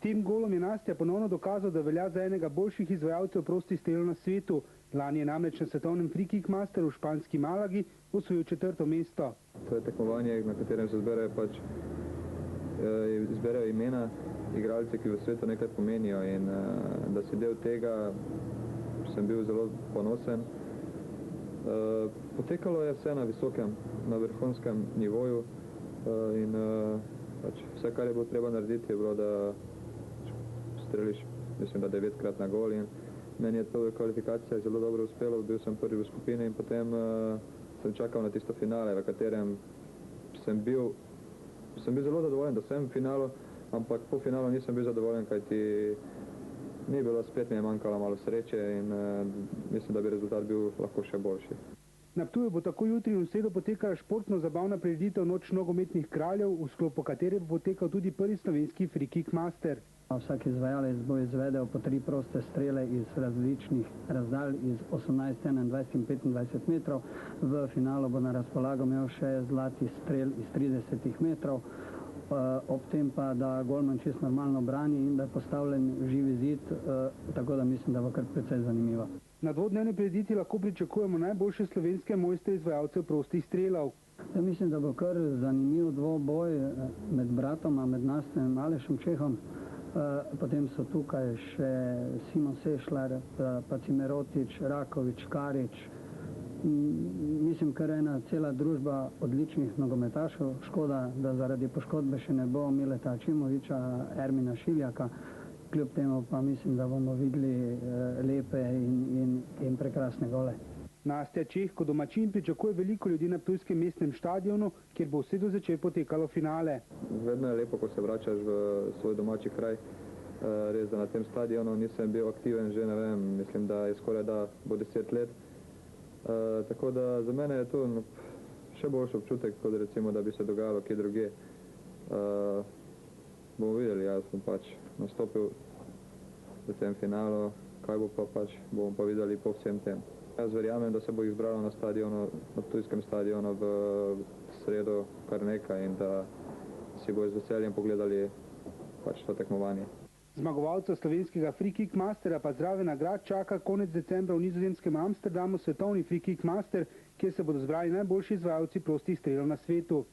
tem golom je Nastja ponovno dokazal, da velja za enega boljših izvajalcev prostih strelov na svetu. Lani je namreč na svetovnem Free Kick Masteru v španski Malagi osvojil 4. mesto. To je tekmovanje, na katerem se izberejo imena igralce, ki v svetu nekaj pomenijo, in da si del tega, sem bil zelo ponosen. Potekalo je vse na visokem, na vrhunskem nivoju, in vse, kar je bilo treba narediti, je bilo, da streliš, mislim, da 9-krat na gol, in meni je to v kvalifikacijah zelo dobro uspelo. Bil sem prvi v skupini in potem sem čakal na tisto finale, v katerem sem bil zelo zadovoljen, da sem v finalu, ampak po finalu nisem bil zadovoljen, kajti ni bilo, spet mi je manjkalo malo sreče in mislim, da bi rezultat bil lahko še boljši. Na Ptuju bo tako jutri in v sredo potekala športno-zabavna prireditev Noč nogometnih kraljev, v sklopu katere bo potekal tudi prvi slovenski Free Kick Master. Vsak izvajalec bo izvedel po 3 proste strele iz različnih razdalj, iz 18, 21 in 25 metrov. V finalu bo na razpolago imel še zlati strel iz 30 metrov, ob tem pa, da golman čisto normalno brani in da je postavljen živi zid, tako da mislim, da bo kar precej zanimivo. Na dvodnevni prireditvi lahko pričakujemo najboljše slovenske mojstre izvajalcev prostih strelov. Mislim, da bo kar zanimiv dvoboj med bratoma, med Nastjem in Alešem Čehom. Potem so tukaj še Simon Sešlar, pa Cimerotič, Rakovič, Karič. Mislim, kar ena cela družba odličnih nogometašev. Škoda, da zaradi poškodbe še ne bo Mileta Ačimoviča, Ermina Šiljaka. Kljub temu pa mislim, da bomo videli lepe in prekrasne gole. Nastja Čeh kot domačin pričakuje veliko ljudi na ptujskem mestnem štadionu, kjer bo v sredo zvečer potekalo finale. Vedno je lepo, ko se vračaš v svoj domači kraj. Res, da na tem stadionu nisem bil aktiven že, ne vem, mislim, da je skoraj da bo 10 let. Tako da za mene je to še boljši občutek, kot recimo, da bi se dogajalo kje druge. Bomo videli, jaz sem pač nastopil v tem finalu, kaj bo pa pač, bomo pa videli po vsem tem. Jaz verjamem, da se bo izbralo na stadionu, na ptujskem stadionu v sredo kar nekaj in da si bo z veseljem pogledali pač to tekmovanje. Zmagovalca slovenskega Free Kick Mastera pa zraven nagrad čaka konec decembra v nizozemskem Amsterdamu svetovni Free Kick Master, kjer se bodo zbrali najboljši izvajalci prostih strelov na svetu.